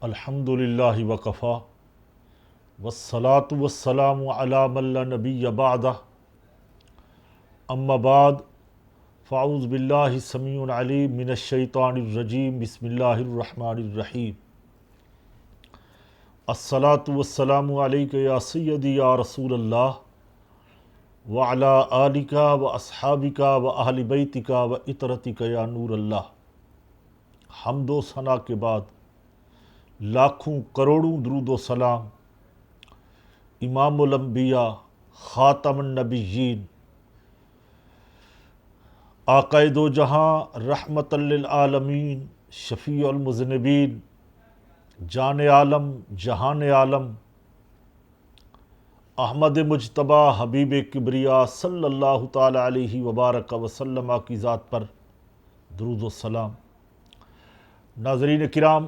الحمدللہ وکفا والصلاة والسلام علی من لا نبی بعدہ اما بعد فاعوذ باللہ السمیع العلیم من الشیطان الرجیم بسم اللہ الرحمن الرحیم الصلاة والسلام علیک یا سیدی یا رسول اللہ وعلی آلک و اصحابک و اہل بیتک و اطرتک یا نور اللہ۔ حمد و ثنا کے بعد لاکھوں کروڑوں درود و سلام امام الانبیاء خاتم النبیین آقائے دو جہاں رحمت للعالمین شفیع المذنبین جان عالم جہان عالم احمد مجتبی حبیب کبریا صلی اللہ تعالی علیہ وبارک وسلم کی ذات پر درود و سلام۔ ناظرین کرام،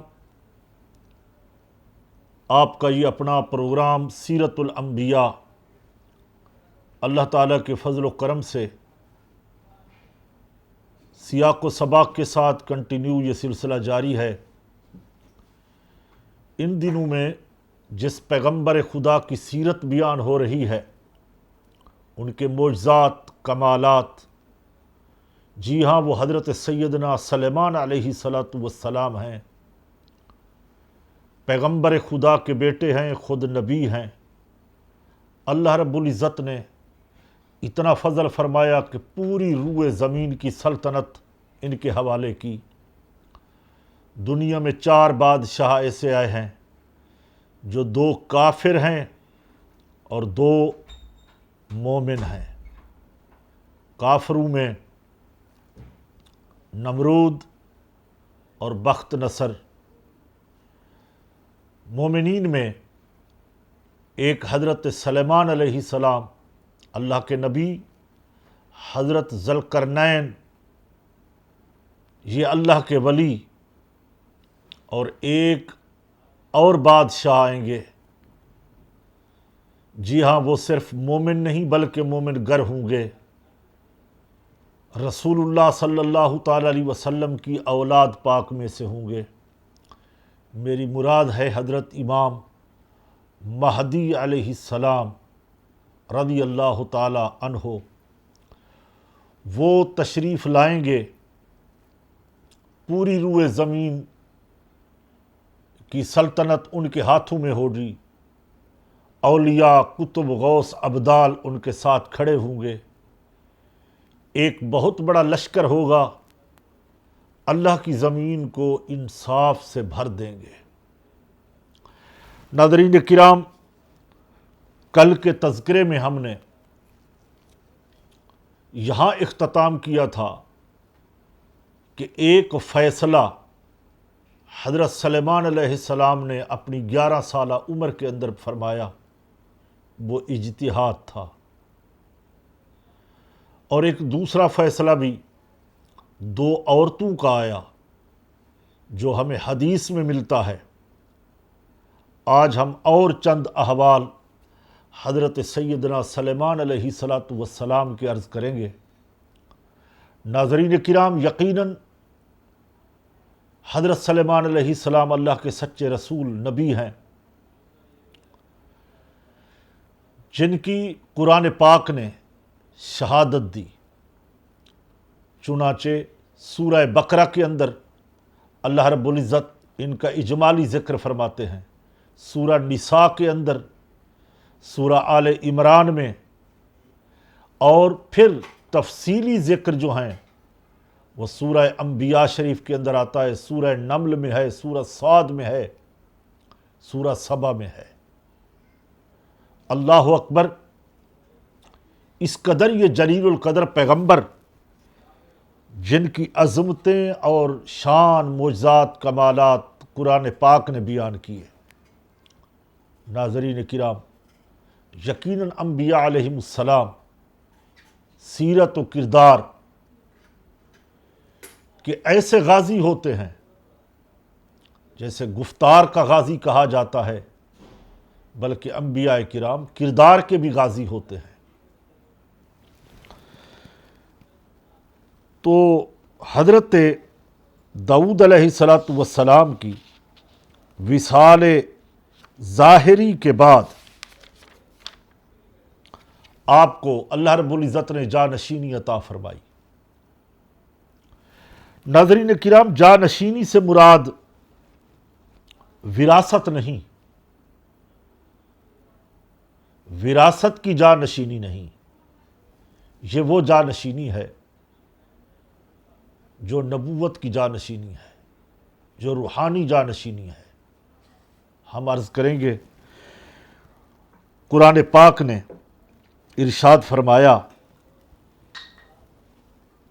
آپ کا یہ اپنا پروگرام سیرت الانبیاء اللہ تعالیٰ کے فضل و کرم سے سیاق و سباق کے ساتھ کنٹینیو یہ سلسلہ جاری ہے۔ ان دنوں میں جس پیغمبر خدا کی سیرت بیان ہو رہی ہے، ان کے معجزات کمالات، جی ہاں وہ حضرت سیدنا سلیمان علیہ السلام ہیں۔ پیغمبر خدا کے بیٹے ہیں، خود نبی ہیں۔ اللہ رب العزت نے اتنا فضل فرمایا کہ پوری روئے زمین کی سلطنت ان کے حوالے کی۔ دنیا میں 4 بادشاہ ایسے آئے ہیں جو 2 کافر ہیں اور 2 مومن ہیں۔ کافروں میں نمرود اور بخت نصر، مومنین میں ایک حضرت سلیمان علیہ السلام اللہ کے نبی، حضرت ذوالقرنین یہ اللہ کے ولی، اور ایک اور بادشاہ آئیں گے، جی ہاں وہ صرف مومن نہیں بلکہ مومن گر ہوں گے، رسول اللہ صلی اللہ تعالی علیہ وسلم کی اولاد پاک میں سے ہوں گے۔ میری مراد ہے حضرت امام مہدی علیہ السلام رضی اللہ تعالی عنہ۔ وہ تشریف لائیں گے، پوری روئے زمین کی سلطنت ان کے ہاتھوں میں ہوگی، اولیاء کتب غوث ابدال ان کے ساتھ کھڑے ہوں گے، ایک بہت بڑا لشکر ہوگا، اللہ کی زمین کو انصاف سے بھر دیں گے۔ ناظرین کرام، کل کے تذکرے میں ہم نے یہاں اختتام کیا تھا کہ ایک فیصلہ حضرت سلیمان علیہ السلام نے اپنی 11 سالہ عمر کے اندر فرمایا، وہ اجتہاد تھا، اور ایک دوسرا فیصلہ بھی 2 عورتوں کا آیا جو ہمیں حدیث میں ملتا ہے۔ آج ہم اور چند احوال حضرت سیدنا سلیمان علیہ السلام کے عرض کریں گے۔ ناظرین کرام، یقیناً حضرت سلیمان علیہ السلام اللہ کے سچے رسول نبی ہیں، جن کی قرآن پاک نے شہادت دی۔ چنانچہ سورہ بقرہ کے اندر اللہ رب العزت ان کا اجمالی ذکر فرماتے ہیں، سورہ نساء کے اندر، سورہ آل عمران میں، اور پھر تفصیلی ذکر جو ہیں وہ سورہ انبیاء شریف کے اندر آتا ہے، سورہ نمل میں ہے، سورہ صاد میں ہے، سورہ سبا میں ہے۔ اللہ اکبر! اس قدر یہ جلیل القدر پیغمبر، جن کی عظمتیں اور شان معجزات کمالات قرآن پاک نے بیان کیے۔ ناظرین کرام، یقیناً انبیاء علیہم السلام سیرت و کردار کہ ایسے غازی ہوتے ہیں جیسے گفتار کا غازی کہا جاتا ہے، بلکہ انبیاء کرام کردار کے بھی غازی ہوتے ہیں۔ تو حضرت داؤد علیہ السلام کی وصال ظاہری کے بعد آپ کو اللہ رب العزت نے جانشینی عطا فرمائی۔ ناظرین کرام، جانشینی سے مراد وراثت نہیں، وراثت کی جانشینی نہیں، یہ وہ جانشینی ہے جو نبوت کی جانشینی ہے، جو روحانی جانشینی ہے۔ ہم عرض کریں گے، قرآن پاک نے ارشاد فرمایا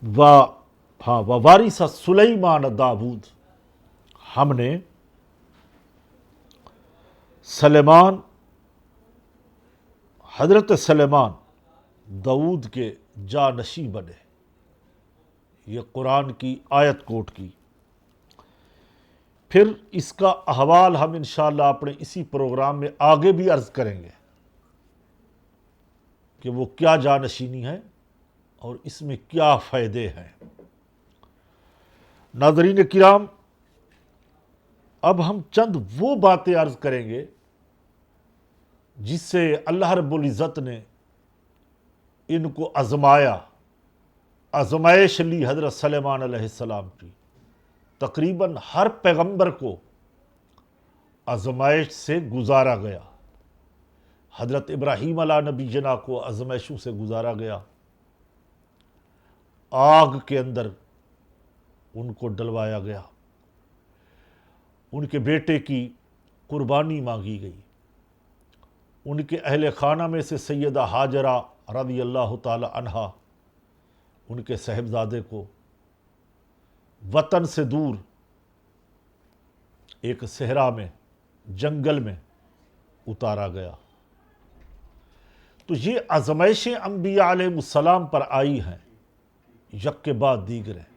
وَوَارِثَ سُلَیمَانَ داود، ہم نے سلیمان، حضرت سلیمان داؤد کے جانشین بنے۔ یہ قرآن کی آیت کوٹ کی۔ پھر اس کا احوال ہم انشاءاللہ اپنے اسی پروگرام میں آگے بھی عرض کریں گے کہ وہ کیا جانشینی ہے اور اس میں کیا فائدے ہیں۔ ناظرین کرام، اب ہم چند وہ باتیں عرض کریں گے جس سے اللہ رب العزت نے ان کو آزمایا، آزمائش لی حضرت سلیمان علیہ السلام کی۔ تقریباً ہر پیغمبر کو آزمائش سے گزارا گیا۔ حضرت ابراہیم علیہ نبی جنا کو آزمائشوں سے گزارا گیا، آگ کے اندر ان کو ڈلوایا گیا، ان کے بیٹے کی قربانی مانگی گئی، ان کے اہل خانہ میں سے سیدہ ہاجرہ رضی اللہ تعالی عنہا، ان کے صاحبزادے کو وطن سے دور ایک صحرا میں، جنگل میں اتارا گیا۔ تو یہ آزمائشیں انبیاء علیہ السلام پر آئی ہیں، یک کے بعد دیگر ہیں،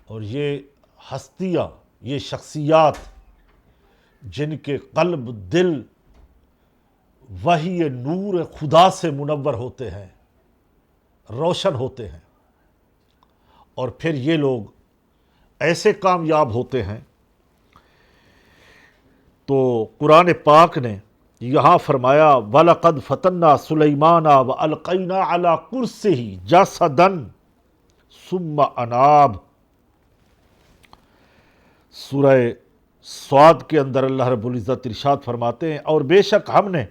اور یہ ہستیاں، یہ شخصیات جن کے قلب، دل وحی نور خدا سے منور ہوتے ہیں، روشن ہوتے ہیں، اور پھر یہ لوگ ایسے کامیاب ہوتے ہیں۔ تو قرآن پاک نے یہاں فرمایا وَلَقَدْ فَتَنَّا سُلَيْمَانَ وَأَلْقَيْنَا عَلَى كُرْسِهِ جَسَدًا ثُمَّ أَنَابَ۔ سورہ صاد کے اندر اللہ رب العزت ارشاد فرماتے ہیں، اور بے شک ہم نے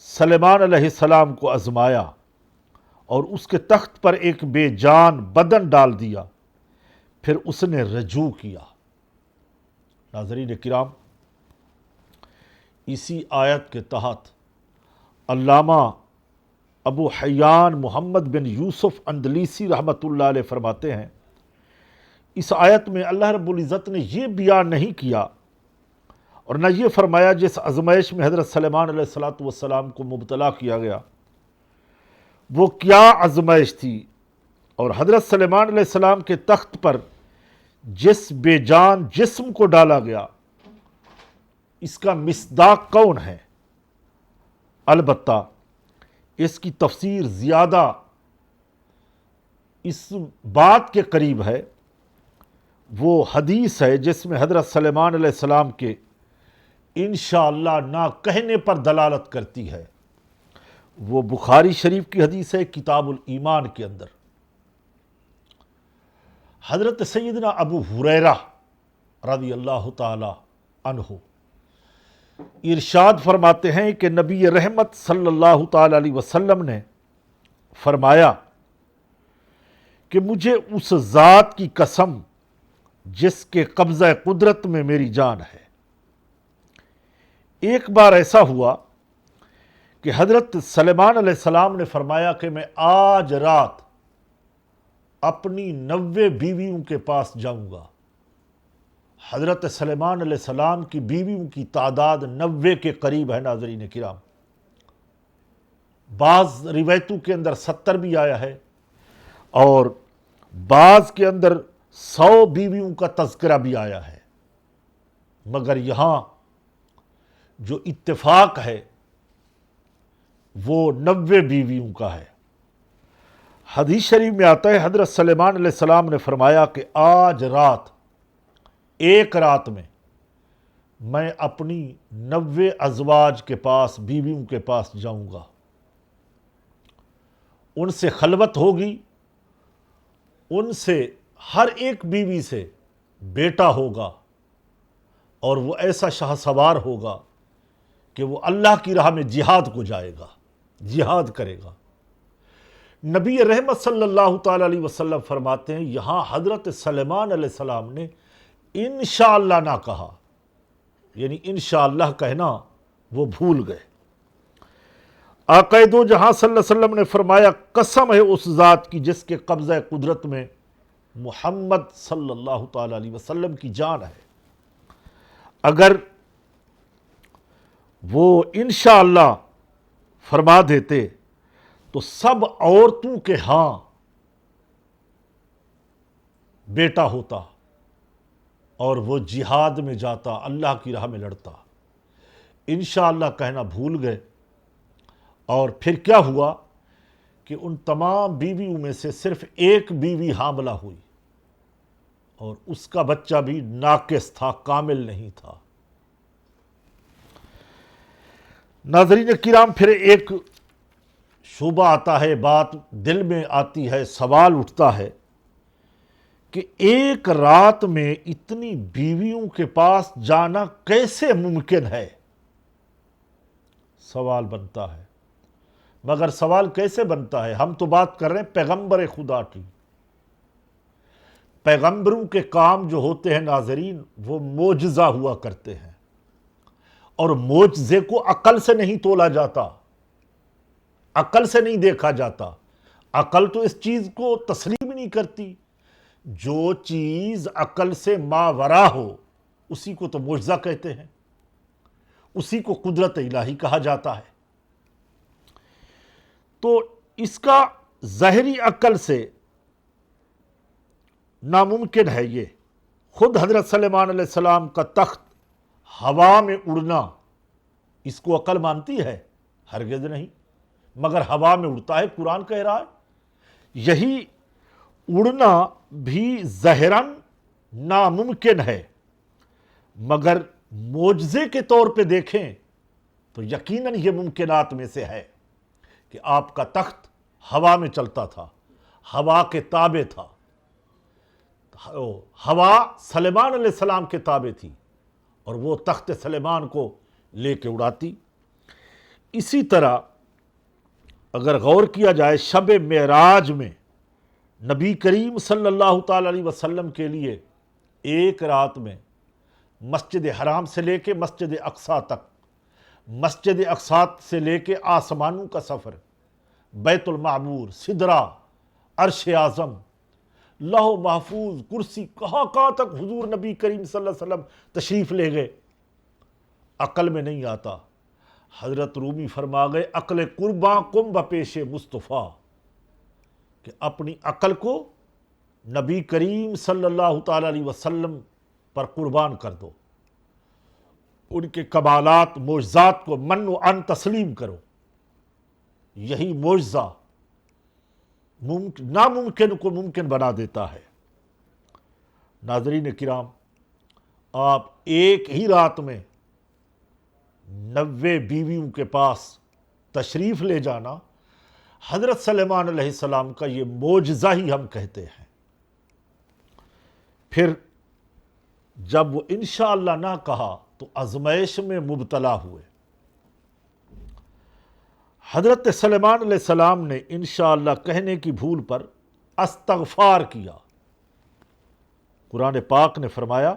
سلیمان علیہ السلام کو آزمایا اور اس کے تخت پر ایک بے جان بدن ڈال دیا، پھر اس نے رجوع کیا۔ ناظرین کرام، اسی آیت کے تحت علامہ ابو حیان محمد بن یوسف اندلیسی رحمۃ اللہ علیہ فرماتے ہیں، اس آیت میں اللہ رب العزت نے یہ بیان نہیں کیا اور نہ یہ فرمایا جس آزمائش میں حضرت سلیمان علیہ السلام کو مبتلا کیا گیا وہ کیا آزمائش تھی، اور حضرت سلیمان علیہ السلام کے تخت پر جس بے جان جسم کو ڈالا گیا اس کا مصداق کون ہے۔ البتہ اس کی تفسیر زیادہ اس بات کے قریب ہے، وہ حدیث ہے جس میں حضرت سلیمان علیہ السلام کے انشاءاللہ نہ کہنے پر دلالت کرتی ہے۔ وہ بخاری شریف کی حدیث ہے، کتاب الایمان کے اندر۔ حضرت سیدنا ابو ہریرہ رضی اللہ تعالی عنہ ارشاد فرماتے ہیں کہ نبی رحمت صلی اللہ تعالی علیہ وسلم نے فرمایا کہ مجھے اس ذات کی قسم جس کے قبضہ قدرت میں میری جان ہے، ایک بار ایسا ہوا کہ حضرت سلیمان علیہ السلام نے فرمایا کہ میں آج رات اپنی 90 بیویوں کے پاس جاؤں گا۔ حضرت سلیمان علیہ السلام کی بیویوں کی تعداد 90 کے قریب ہے۔ ناظرین کرام، بعض روایتوں کے اندر 70 بھی آیا ہے اور بعض کے اندر 100 بیویوں کا تذکرہ بھی آیا ہے، مگر یہاں جو اتفاق ہے وہ 90 بیویوں کا ہے۔ حدیث شریف میں آتا ہے حضرت سلیمان علیہ السلام نے فرمایا کہ آج رات، ایک رات میں میں اپنی 90 ازواج کے پاس، بیویوں کے پاس جاؤں گا، ان سے خلوت ہوگی، ان سے ہر ایک بیوی سے بیٹا ہوگا، اور وہ ایسا شاہ سوار ہوگا کہ وہ اللہ کی راہ میں جہاد کو جائے گا، جہاد کرے گا۔ نبی رحمت صلی اللہ تعالیٰ علیہ وسلم فرماتے ہیں یہاں حضرت سلیمان علیہ السلام نے انشاءاللہ نہ کہا، یعنی انشاءاللہ کہنا وہ بھول گئے۔ آقا دو جہاں صلی اللہ علیہ وسلم نے فرمایا قسم ہے اس ذات کی جس کے قبضہ قدرت میں محمد صلی اللہ تعالیٰ علیہ وسلم کی جان ہے، اگر وہ انشاءاللہ فرما دیتے تو سب عورتوں کے ہاں بیٹا ہوتا اور وہ جہاد میں جاتا، اللہ کی راہ میں لڑتا۔ انشاءاللہ کہنا بھول گئے، اور پھر کیا ہوا کہ ان تمام بیویوں میں سے صرف ایک بیوی حاملہ ہوئی، اور اس کا بچہ بھی ناقص تھا، کامل نہیں تھا۔ ناظرین کرام، پھر ایک شبہ آتا ہے، بات دل میں آتی ہے، سوال اٹھتا ہے کہ ایک رات میں اتنی بیویوں کے پاس جانا کیسے ممکن ہے؟ سوال بنتا ہے، مگر سوال کیسے بنتا ہے؟ ہم تو بات کر رہے ہیں پیغمبر خدا کی۔ پیغمبروں کے کام جو ہوتے ہیں ناظرین، وہ معجزہ ہوا کرتے ہیں، اور معجزے کو عقل سے نہیں تولا جاتا، عقل سے نہیں دیکھا جاتا۔ عقل تو اس چیز کو تسلیم نہیں کرتی۔ جو چیز عقل سے ماورا ہو اسی کو تو معجزہ کہتے ہیں، اسی کو قدرت الہی کہا جاتا ہے۔ تو اس کا ظاہری عقل سے ناممکن ہے یہ۔ خود حضرت سلیمان علیہ السلام کا تخت ہوا میں اڑنا، اس کو عقل مانتی ہے؟ ہرگز نہیں، مگر ہوا میں اڑتا ہے، قرآن کہہ رہا ہے۔ یہی اڑنا بھی ظاہراً ناممکن ہے، مگر معجزے کے طور پہ دیکھیں تو یقیناً یہ ممکنات میں سے ہے کہ آپ کا تخت ہوا میں چلتا تھا، ہوا کے تابع تھا۔ ہوا سلیمان علیہ السلام کے تابع تھی، اور وہ تخت سلیمان کو لے کے اڑاتی۔ اسی طرح اگر غور کیا جائے، شب معراج میں نبی کریم صلی اللہ تعالیٰ علیہ وسلم کے لیے ایک رات میں مسجد حرام سے لے کے مسجد اقصیٰ تک، مسجد اقصیٰ سے لے کے آسمانوں کا سفر، بیت المعمور، سدرہ، عرش اعظم، لوح محفوظ، کرسی، کہاں تک حضور نبی کریم صلی اللہ علیہ وسلم تشریف لے گئے، عقل میں نہیں آتا۔ حضرت رومی فرما گئے عقل قرباں کم بپیش مصطفیٰ، کہ اپنی عقل کو نبی کریم صلی اللہ تعالیٰ علیہ وسلم پر قربان کر دو، ان کے کمالات، معجزات کو من و عن تسلیم کرو۔ یہی معجزہ ناممکن کو ممکن بنا دیتا ہے۔ ناظرین کرام، آپ ایک ہی رات میں 90 بیویوں کے پاس تشریف لے جانا، حضرت سلیمان علیہ السلام کا یہ معجزہ ہی ہم کہتے ہیں۔ پھر جب وہ انشاءاللہ نہ کہا تو آزمائش میں مبتلا ہوئے۔ حضرت سلیمان علیہ السلام نے انشاءاللہ کہنے کی بھول پر استغفار کیا۔ قرآن پاک نے فرمایا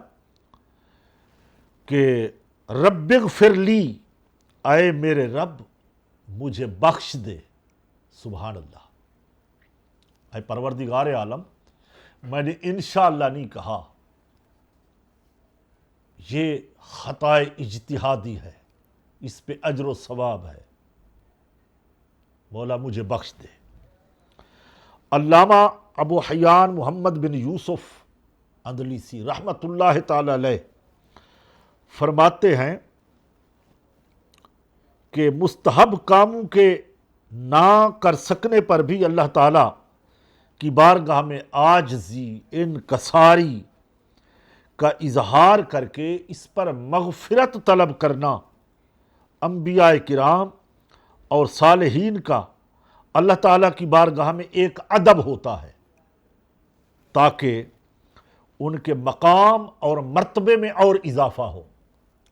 کہ رب اغفر لی، اے میرے رب مجھے بخش دے۔ سبحان اللہ، اے پروردگار عالم، میں نے انشاءاللہ نہیں کہا، یہ خطا اجتہادی ہے، اس پہ اجر و ثواب ہے، مولا مجھے بخش دے۔ علامہ ابو حیان محمد بن یوسف اندلسی رحمۃ اللہ تعالی علیہ فرماتے ہیں کہ مستحب کاموں کے نہ کر سکنے پر بھی اللہ تعالیٰ کی بارگاہ میں عاجزی، انکساری کا اظہار کر کے اس پر مغفرت طلب کرنا انبیاء کرام اور صالحین کا اللہ تعالیٰ کی بارگاہ میں ایک ادب ہوتا ہے، تاکہ ان کے مقام اور مرتبے میں اور اضافہ ہو۔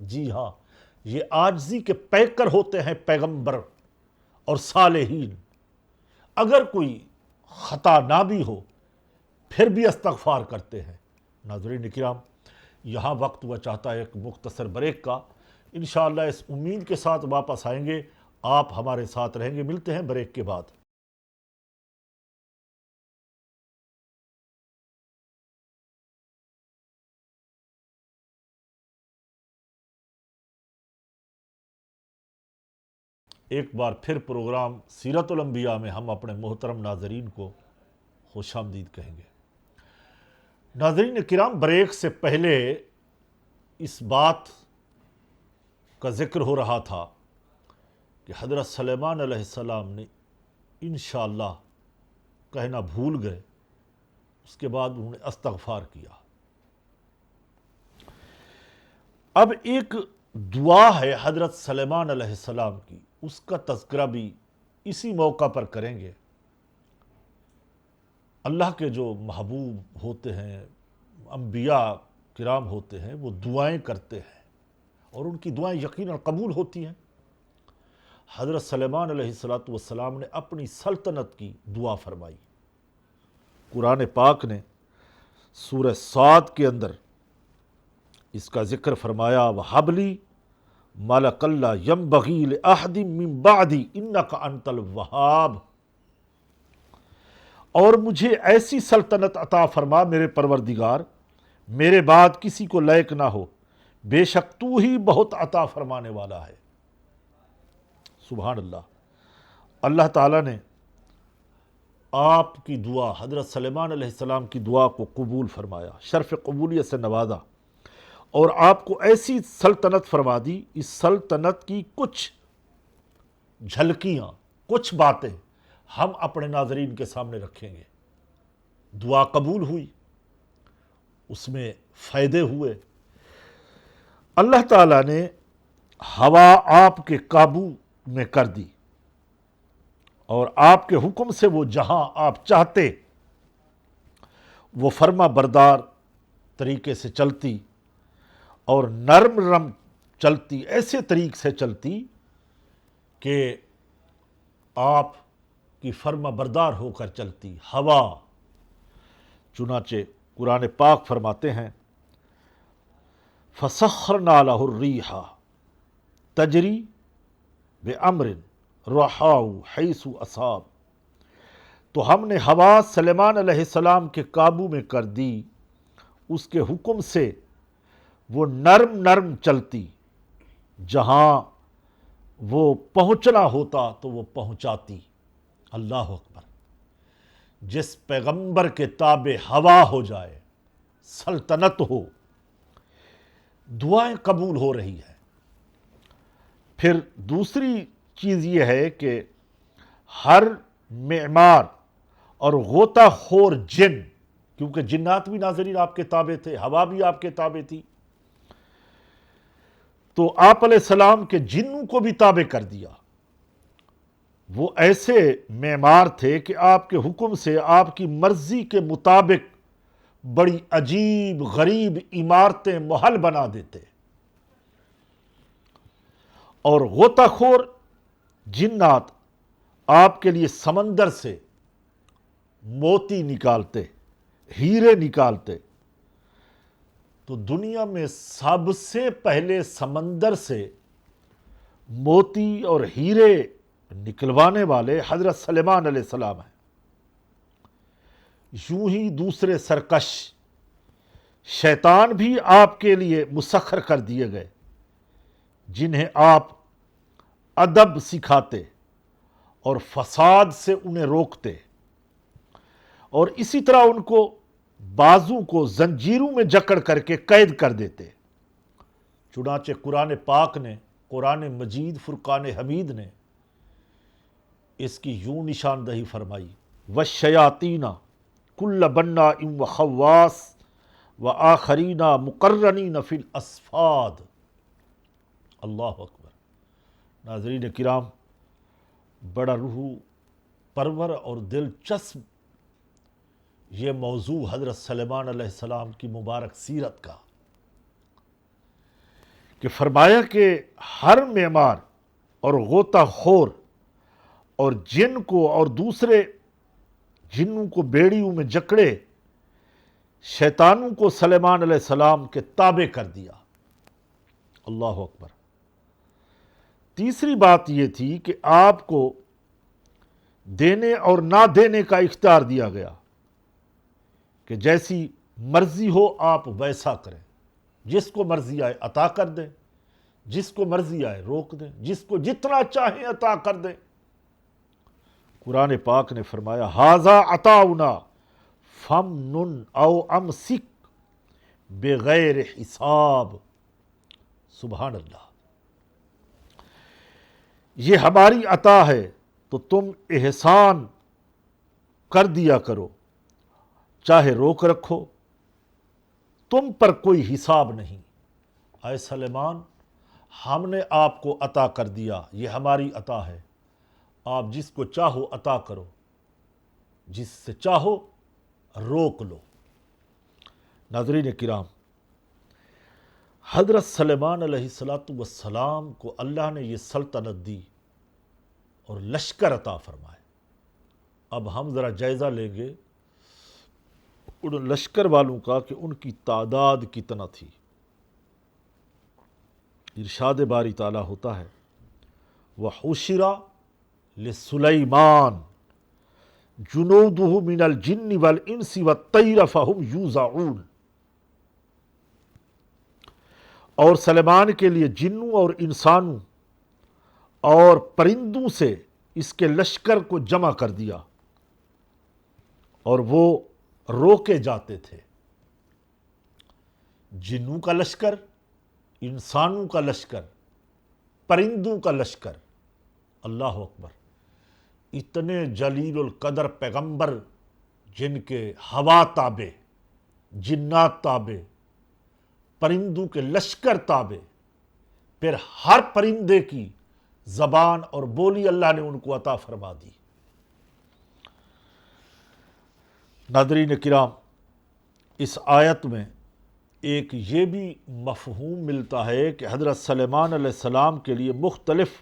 جی ہاں، یہ عاجزی کے پیکر ہوتے ہیں پیغمبر اور صالحین۔ اگر کوئی خطا نہ بھی ہو پھر بھی استغفار کرتے ہیں۔ ناظرین کرام، یہاں وقت ہوا چاہتا ہے ایک مختصر بریک کا، انشاءاللہ اس امید کے ساتھ واپس آئیں گے، آپ ہمارے ساتھ رہیں گے۔ ملتے ہیں بریک کے بعد۔ ایک بار پھر پروگرام سیرت الانبیاء میں ہم اپنے محترم ناظرین کو خوش آمدید کہیں گے۔ ناظرین کرام، بریک سے پہلے اس بات کا ذکر ہو رہا تھا کہ حضرت سلیمان علیہ السلام نے انشاءاللہ کہنا بھول گئے، اس کے بعد انہوں نے استغفار کیا۔ اب ایک دعا ہے حضرت سلیمان علیہ السلام کی، اس کا تذکرہ بھی اسی موقع پر کریں گے۔ اللہ کے جو محبوب ہوتے ہیں، انبیاء کرام ہوتے ہیں، وہ دعائیں کرتے ہیں اور ان کی دعائیں یقیناً قبول ہوتی ہیں۔ حضرت سلیمان علیہ السلام نے اپنی سلطنت کی دعا فرمائی۔ قرآن پاک نے سورہ صاد کے اندر اس کا ذکر فرمایا، وَحَبْ لِي مَلَكَ لَا يَنبَغِي لِأَحَدٍ مِّن بَعْدِي إِنَّكَ أَنْتَ الْوَهَّابُ، اور مجھے ایسی سلطنت عطا فرما میرے پروردگار، میرے بعد کسی کو لائق نہ ہو، بے شک تو ہی بہت عطا فرمانے والا ہے۔ سبحان اللہ۔ اللہ تعالیٰ نے آپ کی دعا، حضرت سلیمان علیہ السلام کی دعا کو قبول فرمایا، شرف قبولیت سے نوازا، اور آپ کو ایسی سلطنت فرما دی۔ اس سلطنت کی کچھ جھلکیاں، کچھ باتیں ہم اپنے ناظرین کے سامنے رکھیں گے۔ دعا قبول ہوئی، اس میں فائدے ہوئے۔ اللہ تعالیٰ نے ہوا آپ کے قابو میں کر دی، اور آپ کے حکم سے وہ جہاں آپ چاہتے وہ فرما بردار طریقے سے چلتی، اور نرم نرم چلتی، ایسے طریق سے چلتی کہ آپ کی فرما بردار ہو کر چلتی ہوا۔ چنانچہ قرآن پاک فرماتے ہیں، فَسَخَّرْنَا لَهُ الرِّيحَ تَجْرِي بِأَمْرٍ رَخَاءٍ حَيْثُ أَصَابَ، تو ہم نے ہوا سلیمان علیہ السلام کے قابو میں کر دی، اس کے حکم سے وہ نرم نرم چلتی، جہاں وہ پہنچنا ہوتا تو وہ پہنچاتی۔ اللہ اکبر۔ جس پیغمبر کے تابع ہوا ہو جائے، سلطنت ہو، دعائیں قبول ہو رہی ہیں۔ پھر دوسری چیز یہ ہے کہ ہر معمار اور غوطہ خور جن، کیونکہ جنات بھی ناظرین آپ کے تابع تھے، ہوا بھی آپ کے تابع تھی، تو آپ علیہ السلام کے جنوں کو بھی تابع کر دیا۔ وہ ایسے معمار تھے کہ آپ کے حکم سے آپ کی مرضی کے مطابق بڑی عجیب غریب عمارتیں محل بنا دیتے، اور غوطہ خور جنات آپ کے لیے سمندر سے موتی نکالتے، ہیرے نکالتے۔ تو دنیا میں سب سے پہلے سمندر سے موتی اور ہیرے نکلوانے والے حضرت سلیمان علیہ السلام ہیں۔ یوں ہی دوسرے سرکش شیطان بھی آپ کے لیے مسخر کر دیے گئے، جنہیں آپ ادب سکھاتے اور فساد سے انہیں روکتے، اور اسی طرح ان کو بازو کو زنجیروں میں جکڑ کر کے قید کر دیتے۔ چنانچہ قرآن پاک نے، قرآن مجید فرقان حمید نے اس کی یوں نشاندہی فرمائی، وَالشَّيَاطِينَ كُلَّ بَنَّاءٍ وَخَوَّاصٍ وآخرین مقرنین فی الاسفاد۔ اللہ اکبر۔ ناظرین کرام، بڑا روح پرور اور دلچسپ یہ موضوع حضرت سلیمان علیہ السلام کی مبارک سیرت کا، کہ فرمایا کہ ہر معمار اور غوطہ خور اور جن کو اور دوسرے جنوں کو بیڑیوں میں جکڑے شیطانوں کو سلیمان علیہ السلام کے تابع کر دیا۔ اللہ اکبر۔ تیسری بات یہ تھی کہ آپ کو دینے اور نہ دینے کا اختیار دیا گیا کہ جیسی مرضی ہو آپ ویسا کریں، جس کو مرضی آئے عطا کر دیں، جس کو مرضی آئے روک دیں، جس کو جتنا چاہیں عطا کر دیں۔ قرآن پاک نے فرمایا ھذا عطاؤنا فامنن او امسک بغیر حساب۔ سبحان اللہ۔ یہ ہماری عطا ہے تو تم احسان کر دیا کرو، چاہے روک رکھو، تم پر کوئی حساب نہیں۔ اے سلیمان، ہم نے آپ کو عطا کر دیا، یہ ہماری عطا ہے، آپ جس کو چاہو عطا کرو، جس سے چاہو روک لو۔ ناظرین کرام، حضرت سلیمان علیہ السلام کو اللہ نے یہ سلطنت دی اور لشکر عطا فرمائے۔ اب ہم ذرا جائزہ لیں گے ان لشکر والوں کا کہ ان کی تعداد کتنا تھی۔ ارشاد باری تعالیٰ ہوتا ہے وَحُشِرَ لِسُلَیمان جُنُودُهُ مِنَ الْجِنِّ وَالْإِنسِ وَالطَّيْرِ فَهُمْ یُوزَعُونَ۔ اور سلیمان کے لیے جنوں اور انسانوں اور پرندوں سے اس کے لشکر کو جمع کر دیا اور وہ روکے جاتے تھے۔ جنوں کا لشکر، انسانوں کا لشکر، پرندوں کا لشکر۔ اللہ اکبر۔ اتنے جلیل القدر پیغمبر جن کے ہوا تابع، جنات تابع، پرندوں کے لشکر تابع، پھر ہر پرندے کی زبان اور بولی اللہ نے ان کو عطا فرما دی۔ ناظرین کرام، اس آیت میں ایک یہ بھی مفہوم ملتا ہے کہ حضرت سلیمان علیہ السلام کے لیے مختلف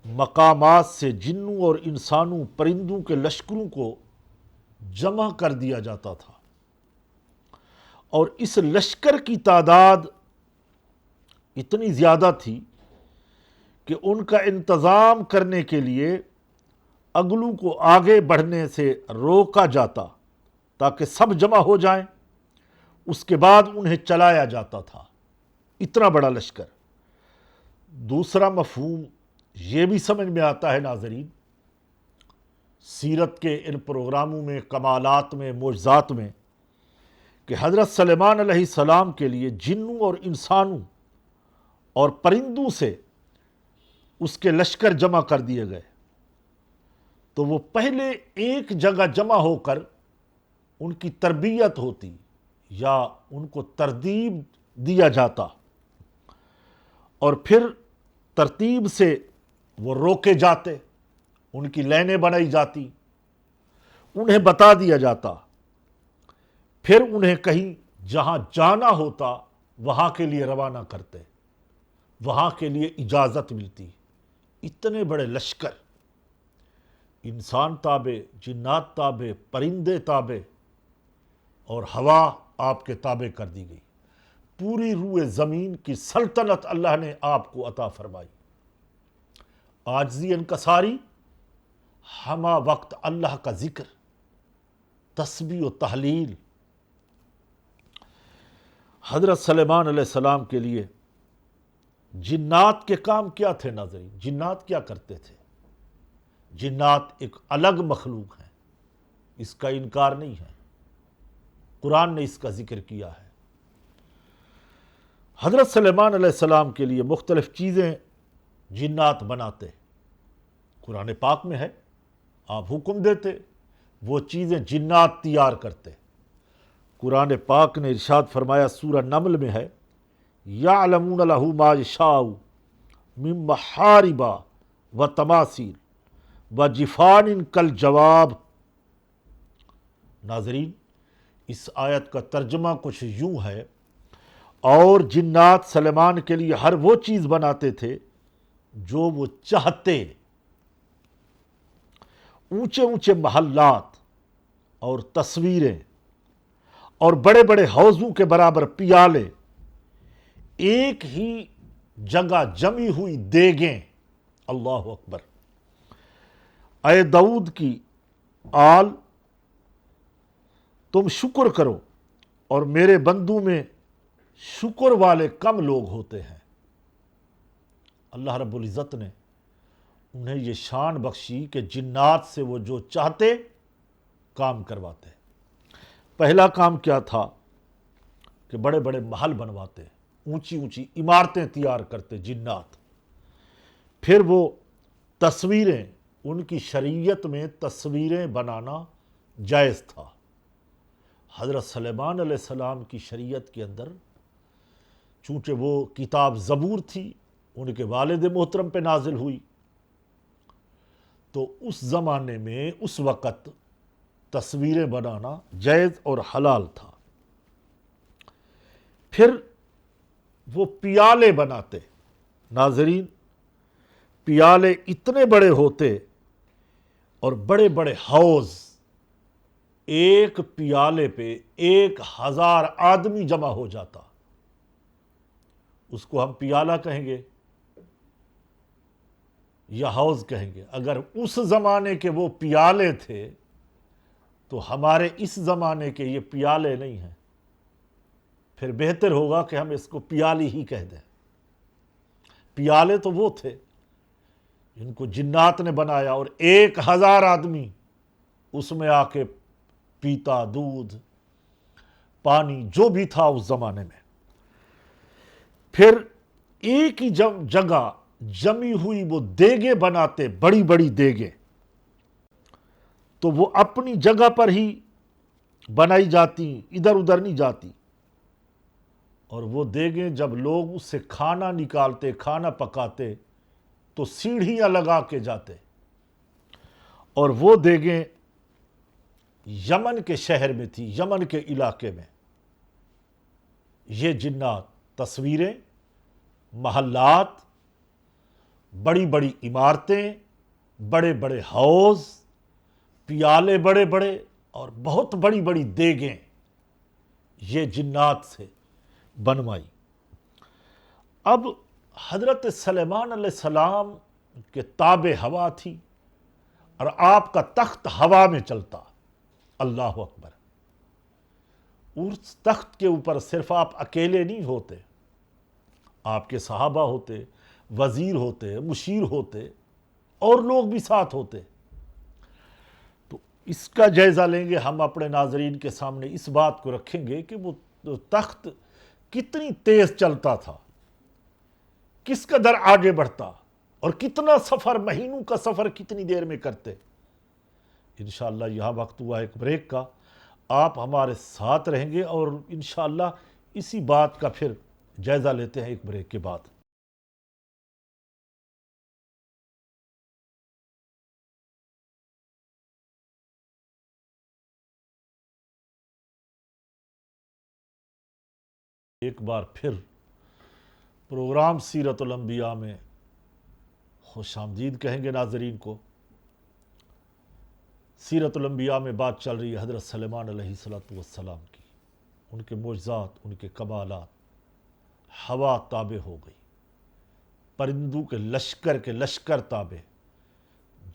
مقامات سے جنوں اور انسانوں، پرندوں کے لشکروں کو جمع کر دیا جاتا تھا، اور اس لشکر کی تعداد اتنی زیادہ تھی کہ ان کا انتظام کرنے کے لیے اگلوں کو آگے بڑھنے سے روکا جاتا تاکہ سب جمع ہو جائیں، اس کے بعد انہیں چلایا جاتا تھا۔ اتنا بڑا لشکر۔ دوسرا مفہوم یہ بھی سمجھ میں آتا ہے ناظرین، سیرت کے ان پروگراموں میں، کمالات میں، معجزات میں، کہ حضرت سلیمان علیہ السلام کے لیے جنوں اور انسانوں اور پرندوں سے اس کے لشکر جمع کر دیے گئے، تو وہ پہلے ایک جگہ جمع ہو کر ان کی تربیت ہوتی یا ان کو ترتیب دیا جاتا، اور پھر ترتیب سے وہ روکے جاتے، ان کی لائنیں بنائی جاتی، انہیں بتا دیا جاتا، پھر انہیں کہیں جہاں جانا ہوتا وہاں کے لیے روانہ کرتے، وہاں کے لیے اجازت ملتی۔ اتنے بڑے لشکر، انسان تابع، جنات تابع، پرندے تابع، اور ہوا آپ کے تابع کر دی گئی۔ پوری روئے زمین کی سلطنت اللہ نے آپ کو عطا فرمائی۔ عاجزی انکساری، ہمہ وقت اللہ کا ذکر، تسبیح و تحلیل۔ حضرت سلیمان علیہ السلام کے لیے جنات کے کام کیا تھے ناظرین؟ جنات کیا کرتے تھے؟ جنات ایک الگ مخلوق ہیں، اس کا انکار نہیں ہے، قرآن نے اس کا ذکر کیا ہے۔ حضرت سلیمان علیہ السلام کے لیے مختلف چیزیں جنات بناتے، قرآن پاک میں ہے، آپ حکم دیتے، وہ چیزیں جنات تیار کرتے۔ قرآن پاک نے ارشاد فرمایا، سورہ نمل میں ہے، یعلمون لہ ما یشاء من محارب و تماثیل و جفان کالجواب۔ ناظرین، اس آیت کا ترجمہ کچھ یوں ہے، اور جنات سلیمان کے لیے ہر وہ چیز بناتے تھے جو وہ چاہتے، اونچے اونچے محلات اور تصویریں اور بڑے بڑے حوضوں کے برابر پیالے، ایک ہی جگہ جمی ہوئی دیگیں۔ اللہ اکبر! اے داؤد کی آل، تم شکر کرو، اور میرے بندوں میں شکر والے کم لوگ ہوتے ہیں۔ اللہ رب العزت نے انہیں یہ شان بخشی کہ جنات سے وہ جو چاہتے کام کرواتے۔ پہلا کام کیا تھا کہ بڑے بڑے محل بنواتے، اونچی اونچی عمارتیں تیار کرتے جنات۔ پھر وہ تصویریں، ان کی شریعت میں تصویریں بنانا جائز تھا۔ حضرت سلیمان علیہ السلام کی شریعت کے اندر چونکہ وہ کتاب زبور تھی، ان کے والد محترم پہ نازل ہوئی، تو اس زمانے میں اس وقت تصویریں بنانا جائز اور حلال تھا۔ پھر وہ پیالے بناتے۔ ناظرین، پیالے اتنے بڑے ہوتے اور بڑے بڑے حوض، ایک پیالے پہ 1000 آدمی جمع ہو جاتا۔ اس کو ہم پیالہ کہیں گے یا حوض کہیں گے؟ اگر اس زمانے کے وہ پیالے تھے تو ہمارے اس زمانے کے یہ پیالے نہیں ہیں، پھر بہتر ہوگا کہ ہم اس کو پیالی ہی کہہ دیں۔ پیالے تو وہ تھے جن کو جنات نے بنایا، اور 1000 آدمی اس میں آ کے پیتا، دودھ، پانی، جو بھی تھا اس زمانے میں۔ پھر ایک ہی جگہ جمی ہوئی وہ دیگیں بناتے، بڑی بڑی دیگیں، تو وہ اپنی جگہ پر ہی بنائی جاتی، ادھر ادھر نہیں جاتی۔ اور وہ دیگیں جب لوگ اس سے کھانا نکالتے، کھانا پکاتے، تو سیڑھیاں لگا کے جاتے۔ اور وہ دیگیں یمن کے شہر میں تھی، یمن کے علاقے میں۔ یہ جنات تصویریں، محلات، بڑی بڑی عمارتیں، بڑے بڑے حوض، پیالے بڑے بڑے اور بہت بڑی بڑی دیگیں، یہ جنات سے بنوائی۔ اب حضرت سلیمان علیہ السلام کے تابع ہوا تھی، اور آپ کا تخت ہوا میں چلتا۔ اللہ اکبر! اس تخت کے اوپر صرف آپ اکیلے نہیں ہوتے، آپ کے صحابہ ہوتے، وزیر ہوتے، مشیر ہوتے، اور لوگ بھی ساتھ ہوتے۔ تو اس کا جائزہ لیں گے ہم، اپنے ناظرین کے سامنے اس بات کو رکھیں گے کہ وہ تخت کتنی تیز چلتا تھا، کس قدر آگے بڑھتا، اور کتنا سفر، مہینوں کا سفر کتنی دیر میں کرتے۔ انشاءاللہ یہاں وقت ہوا ایک بریک کا، آپ ہمارے ساتھ رہیں گے، اور انشاءاللہ اسی بات کا پھر جائزہ لیتے ہیں ایک بریک کے بعد۔ ایک بار پھر پروگرام سیرت الانبیاء میں خوش آمدید کہیں گے ناظرین کو۔ سیرت الانبیاء میں بات چل رہی ہے حضرت سلیمان علیہ السلام کی، ان کے معجزات، ان کے کمالات۔ ہوا تابع ہو گئی، پرندوں کے لشکر تابع،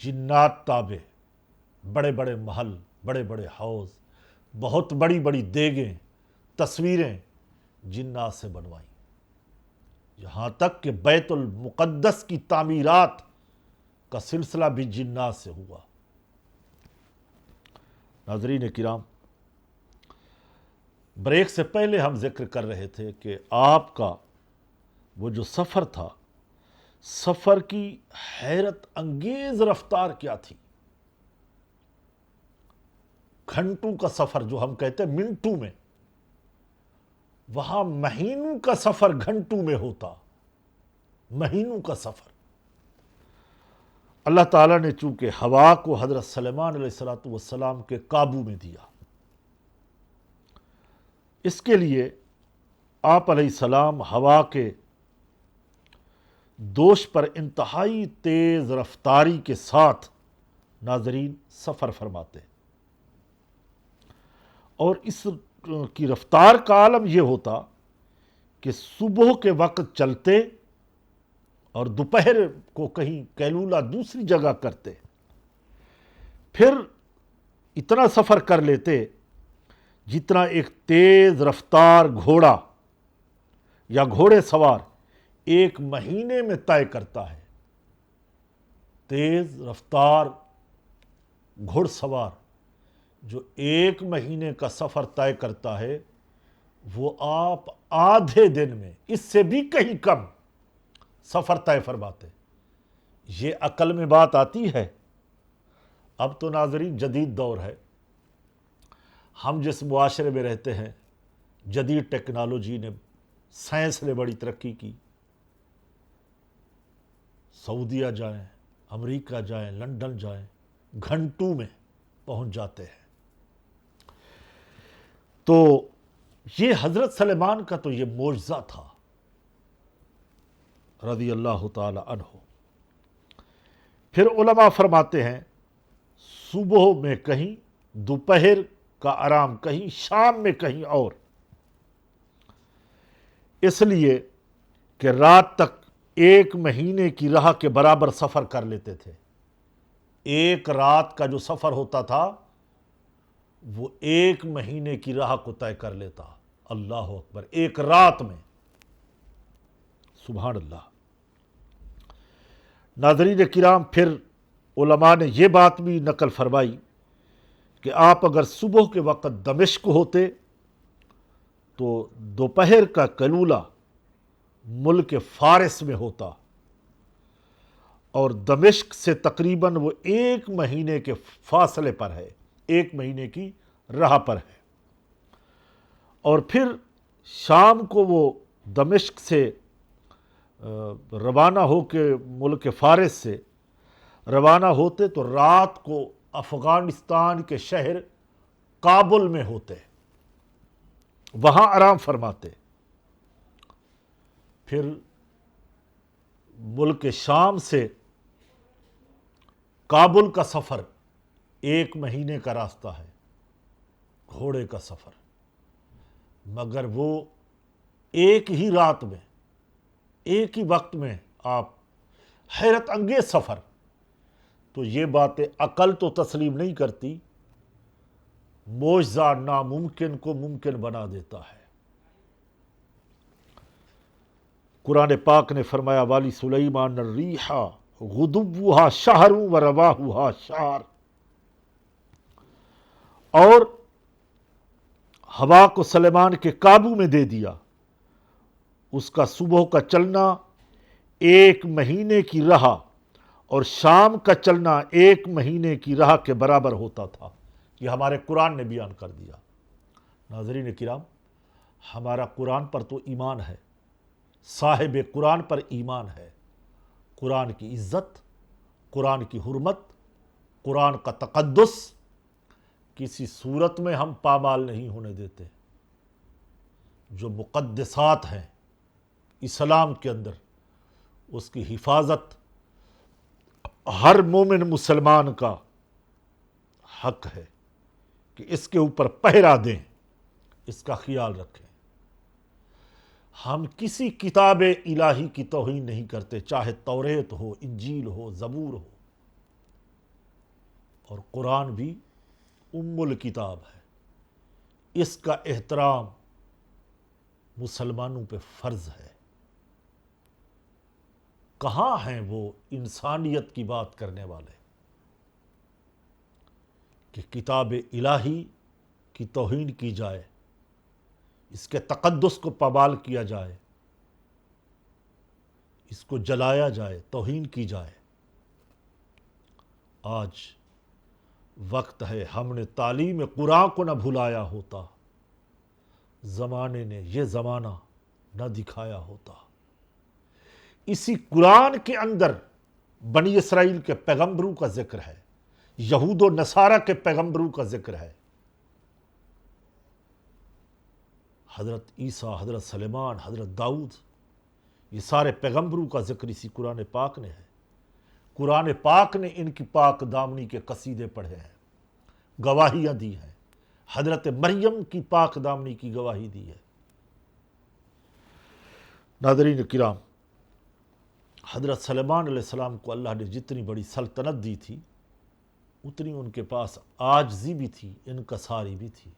جنات تابع، بڑے بڑے محل، بڑے بڑے حوض، بہت بڑی بڑی دیگیں، تصویریں جنات سے بنوائیں، یہاں تک کہ بیت المقدس کی تعمیرات کا سلسلہ بھی جنات سے ہوا۔ ناظرین کرام، بریک سے پہلے ہم ذکر کر رہے تھے کہ آپ کا وہ جو سفر تھا، سفر کی حیرت انگیز رفتار کیا تھی۔ گھنٹوں کا سفر جو ہم کہتے ہیں منٹوں میں، وہاں مہینوں کا سفر گھنٹوں میں ہوتا، مہینوں کا سفر۔ اللہ تعالیٰ نے چونکہ ہوا کو حضرت سلیمان علیہ السلام کے قابو میں دیا، اس کے لیے آپ علیہ السلام ہوا کے دوش پر انتہائی تیز رفتاری کے ساتھ ناظرین سفر فرماتے، اور اس کی رفتار کا عالم یہ ہوتا کہ صبح کے وقت چلتے اور دوپہر کو کہیں قیلولہ دوسری جگہ کرتے، پھر اتنا سفر کر لیتے جتنا ایک تیز رفتار گھوڑا یا گھوڑے سوار ایک مہینے میں طے کرتا ہے۔ تیز رفتار گھڑ سوار جو ایک مہینے کا سفر طے کرتا ہے، وہ آپ آدھے دن میں، اس سے بھی کہیں کم سفر طے فرماتے۔ یہ عقل میں بات آتی ہے؟ اب تو ناظرین جدید دور ہے، ہم جس معاشرے میں رہتے ہیں، جدید ٹیکنالوجی نے، سائنس نے بڑی ترقی کی، سعودیہ جائیں، امریکہ جائیں، لندن جائیں، گھنٹوں میں پہنچ جاتے ہیں۔ تو یہ حضرت سلیمان کا تو یہ معجزہ تھا رضی اللہ تعالی عنہ۔ پھر علماء فرماتے ہیں صبح میں کہیں، دوپہر کا آرام کہیں، شام میں کہیں اور، اس لیے کہ رات تک ایک مہینے کی راہ کے برابر سفر کر لیتے تھے۔ ایک رات کا جو سفر ہوتا تھا وہ ایک مہینے کی راہ کو طے کر لیتا۔ اللہ اکبر، ایک رات میں، سبحان اللہ۔ ناظرین کرام، پھر علماء نے یہ بات بھی نقل فرمائی کہ آپ اگر صبح کے وقت دمشق ہوتے تو دوپہر کا قیلولہ ملک فارس میں ہوتا، اور دمشق سے تقریباً وہ ایک مہینے کے فاصلے پر ہے، ایک مہینے کی راہ پر ہے۔ اور پھر شام کو وہ دمشق سے روانہ ہو کے، ملک فارس سے روانہ ہوتے تو رات کو افغانستان کے شہر کابل میں ہوتے، وہاں آرام فرماتے۔ پھر ملک شام سے کابل کا سفر ایک مہینے کا راستہ ہے، گھوڑے کا سفر، مگر وہ ایک ہی رات میں، ایک ہی وقت میں آپ، حیرت انگیز سفر۔ تو یہ باتیں عقل تو تسلیم نہیں کرتی، معجزہ ناممکن کو ممکن بنا دیتا ہے۔ قرآن پاک نے فرمایا والی سلیمان الریح غدوها شہر ورواحها شہر، اور ہوا کو سلیمان کے قابو میں دے دیا، اس کا صبح کا چلنا ایک مہینے کی راہ اور شام کا چلنا ایک مہینے کی راہ کے برابر ہوتا تھا۔ یہ ہمارے قرآن نے بیان کر دیا۔ ناظرین کرام، ہمارا قرآن پر تو ایمان ہے، صاحب قرآن پر ایمان ہے۔ قرآن کی عزت، قرآن کی حرمت، قرآن کا تقدس کسی صورت میں ہم پامال نہیں ہونے دیتے۔ جو مقدسات ہیں اسلام کے اندر، اس کی حفاظت ہر مومن مسلمان کا حق ہے کہ اس کے اوپر پہرا دیں، اس کا خیال رکھیں۔ ہم کسی کتاب الہی کی توہین نہیں کرتے، چاہے توریت ہو، انجیل ہو، زبور ہو، اور قرآن بھی ام الکتاب ہے، اس کا احترام مسلمانوں پہ فرض ہے۔ کہاں ہیں وہ انسانیت کی بات کرنے والے کہ کتاب الہی کی توہین کی جائے، اس کے تقدس کو پامال کیا جائے، اس کو جلایا جائے، توہین کی جائے۔ آج وقت ہے، ہم نے تعلیم قرآن کو نہ بھلایا ہوتا زمانے نے یہ زمانہ نہ دکھایا ہوتا۔ اسی قرآن کے اندر بنی اسرائیل کے پیغمبروں کا ذکر ہے، یہود و نصارہ کے پیغمبروں کا ذکر ہے، حضرت عیسیٰ، حضرت سلیمان، حضرت داؤد، یہ سارے پیغمبروں کا ذکر اسی قرآن پاک نے ہے۔ قرآن پاک نے ان کی پاک دامنی کے قصیدے پڑھے ہیں، گواہیاں دی ہیں، حضرت مریم کی پاک دامنی کی گواہی دی ہے۔ ناظرین کرام، حضرت سلیمان علیہ السلام کو اللہ نے جتنی بڑی سلطنت دی تھی، اتنی ان کے پاس عاجزی بھی تھی، انکساری بھی تھی۔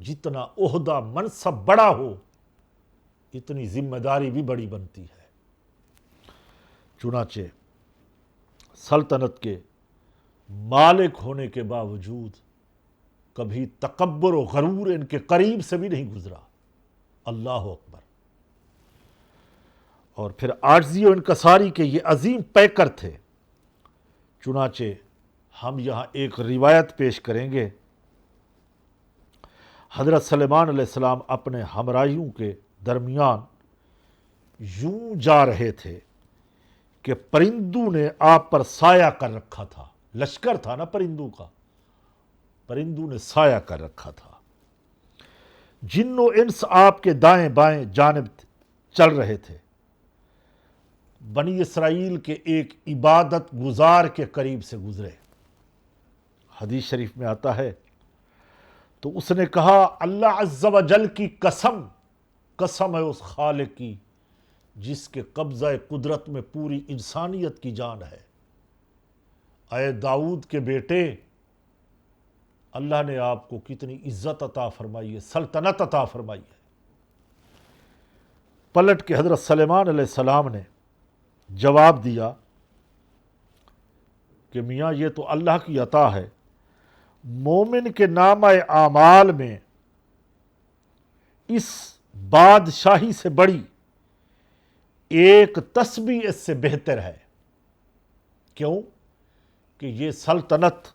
جتنا عہدہ منصب بڑا ہو، اتنی ذمہ داری بھی بڑی بنتی ہے۔ چنانچہ سلطنت کے مالک ہونے کے باوجود کبھی تکبر و غرور ان کے قریب سے بھی نہیں گزرا۔ اللہ اکبر۔ اور پھر عاجزی و انکساری کے یہ عظیم پیکر تھے۔ چنانچہ ہم یہاں ایک روایت پیش کریں گے۔ حضرت سلیمان علیہ السلام اپنے ہمراہیوں کے درمیان یوں جا رہے تھے کہ پرندوں نے آپ پر سایہ کر رکھا تھا۔ لشکر تھا نا پرندوں کا، پرندوں نے سایہ کر رکھا تھا۔ جن و انس آپ کے دائیں بائیں جانب چل رہے تھے۔ بنی اسرائیل کے ایک عبادت گزار کے قریب سے گزرے۔ حدیث شریف میں آتا ہے، تو اس نے کہا، اللہ عز و جل کی قسم، قسم ہے اس خالق کی جس کے قبضہ قدرت میں پوری انسانیت کی جان ہے۔ اے داؤد کے بیٹے، اللہ نے آپ کو کتنی عزت عطا فرمائی ہے، سلطنت عطا فرمائی ہے۔ پلٹ کے حضرت سلیمان علیہ السلام نے جواب دیا کہ میاں یہ تو اللہ کی عطا ہے، مومن کے نامہ اعمال میں اس بادشاہی سے بڑی ایک تسبیح اس سے بہتر ہے۔ کیوں؟ کہ یہ سلطنت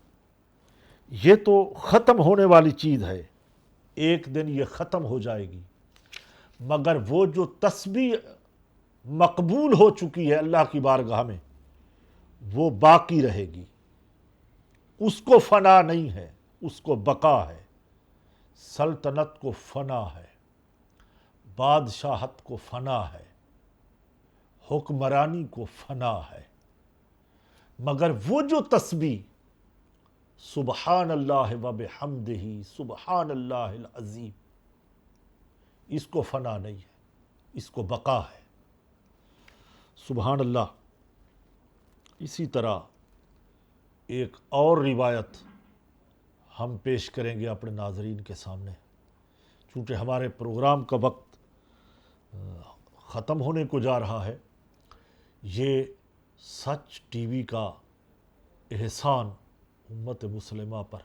یہ تو ختم ہونے والی چیز ہے، ایک دن یہ ختم ہو جائے گی، مگر وہ جو تسبیح مقبول ہو چکی ہے اللہ کی بارگاہ میں، وہ باقی رہے گی، اس کو فنا نہیں ہے، اس کو بقا ہے۔ سلطنت کو فنا ہے، بادشاہت کو فنا ہے، حکمرانی کو فنا ہے، مگر وہ جو تسبیح سبحان اللہ و بحمدہ سبحان اللہ العظیم، اس کو فنا نہیں ہے، اس کو بقا ہے۔ سبحان اللہ۔ اسی طرح ایک اور روایت ہم پیش کریں گے اپنے ناظرین کے سامنے، چونکہ ہمارے پروگرام کا وقت ختم ہونے کو جا رہا ہے۔ یہ سچ ٹی وی کا احسان امت مسلمہ پر،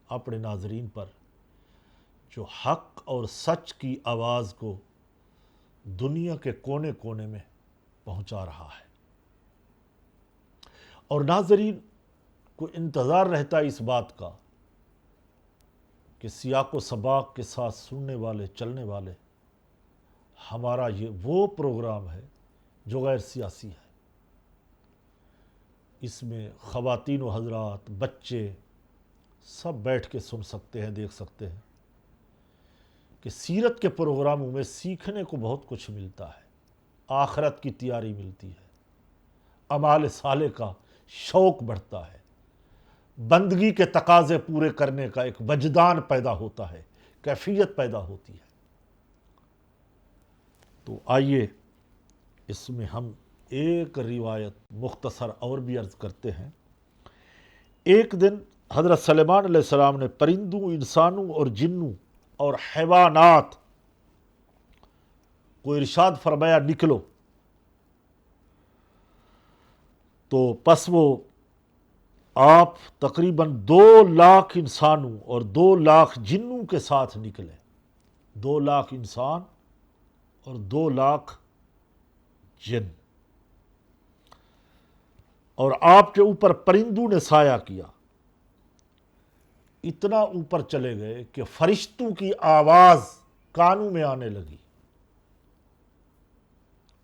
اپنے ناظرین پر، جو حق اور سچ کی آواز کو دنیا کے کونے کونے میں پہنچا رہا ہے۔ اور ناظرین کو انتظار رہتا ہے اس بات کا کہ سیاق و سباق کے ساتھ سننے والے، چلنے والے، ہمارا یہ وہ پروگرام ہے جو غیر سیاسی ہے۔ اس میں خواتین و حضرات، بچے سب بیٹھ کے سن سکتے ہیں، دیکھ سکتے ہیں کہ سیرت کے پروگراموں میں سیکھنے کو بہت کچھ ملتا ہے، آخرت کی تیاری ملتی ہے، اعمال صالح کا شوق بڑھتا ہے، بندگی کے تقاضے پورے کرنے کا ایک وجدان پیدا ہوتا ہے، کیفیت پیدا ہوتی ہے۔ تو آئیے اس میں ہم ایک روایت مختصر اور بھی عرض کرتے ہیں۔ ایک دن حضرت سلیمان علیہ السلام نے پرندوں، انسانوں اور جنوں اور حیوانات کو ارشاد فرمایا، نکلو۔ تو پس وہ آپ تقریباً 2,00,000 انسانوں اور 2,00,000 جنوں کے ساتھ نکلے۔ 2,00,000 انسان اور 2,00,000 جن، اور آپ کے اوپر پرندوں نے سایہ کیا۔ اتنا اوپر چلے گئے کہ فرشتوں کی آواز کانوں میں آنے لگی۔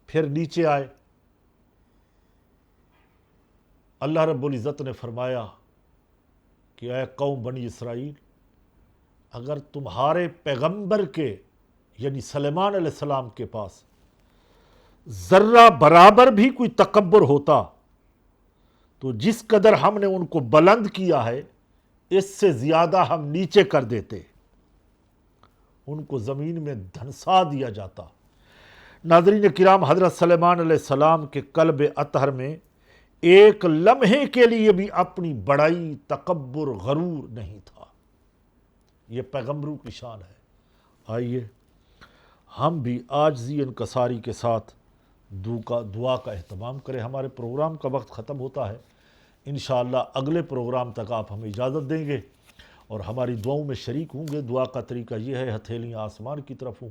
پھر نیچے آئے، اللہ رب العزت نے فرمایا کہ اے قوم بنی اسرائیل، اگر تمہارے پیغمبر کے یعنی سلیمان علیہ السلام کے پاس ذرہ برابر بھی کوئی تکبر ہوتا تو جس قدر ہم نے ان کو بلند کیا ہے اس سے زیادہ ہم نیچے کر دیتے، ان کو زمین میں دھنسا دیا جاتا۔ ناظرین کرام، حضرت سلیمان علیہ السلام کے قلب اطہر میں ایک لمحے کے لیے بھی اپنی بڑائی، تکبر، غرور نہیں تھا۔ یہ پیغمبروں کی شان ہے۔ آئیے ہم بھی عاجزی انکساری کے ساتھ دعا کا اہتمام کریں۔ ہمارے پروگرام کا وقت ختم ہوتا ہے، انشاءاللہ اگلے پروگرام تک آپ ہمیں اجازت دیں گے اور ہماری دعاؤں میں شریک ہوں گے۔ دعا کا طریقہ یہ ہے، ہتھیلیاں آسمان کی طرف ہوں،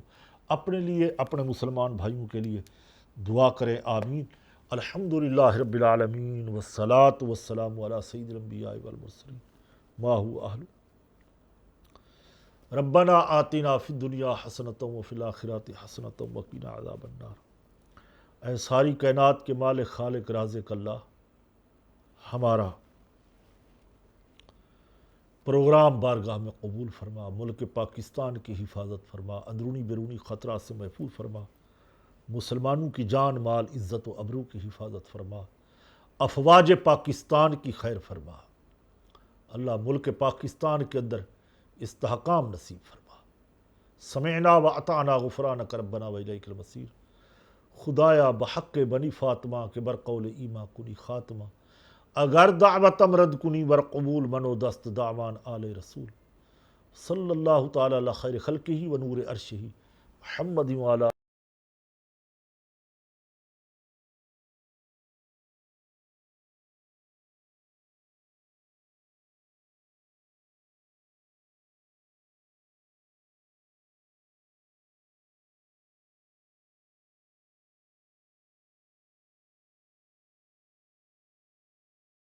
اپنے لیے، اپنے مسلمان بھائیوں کے لیے دعا کریں، آمین۔ الحمدللہ رب العالمین والصلاة والسلام علی سید الانبیاء والمرسلین ما هو اہل۔ ربنا آتنا فی الدنیا حسنۃ وفی الآخرۃ حسنۃ وقنا عذاب النار۔ اے ساری کائنات کے مالک، خالق، رازق اللہ، ہمارا پروگرام بارگاہ میں قبول فرما، ملک پاکستان کی حفاظت فرما، اندرونی بیرونی خطرات سے محفوظ فرما، مسلمانوں کی جان، مال، عزت و ابرو کی حفاظت فرما، افواج پاکستان کی خیر فرما۔ اللہ ملک پاکستان کے اندر استحکام نصیب فرما۔ سمعنا و اطعنا غفرانک ربنا و الیک المصیر۔ خدایا بحق بنی فاطمہ کے برقول ایما کنی خاتمہ، اگر دعوتم رد کنی ور قبول منو دست دعوان آل رسول، صلی اللہ تعالی علی خیر خلقہ و نور عرشہ محمد وعلی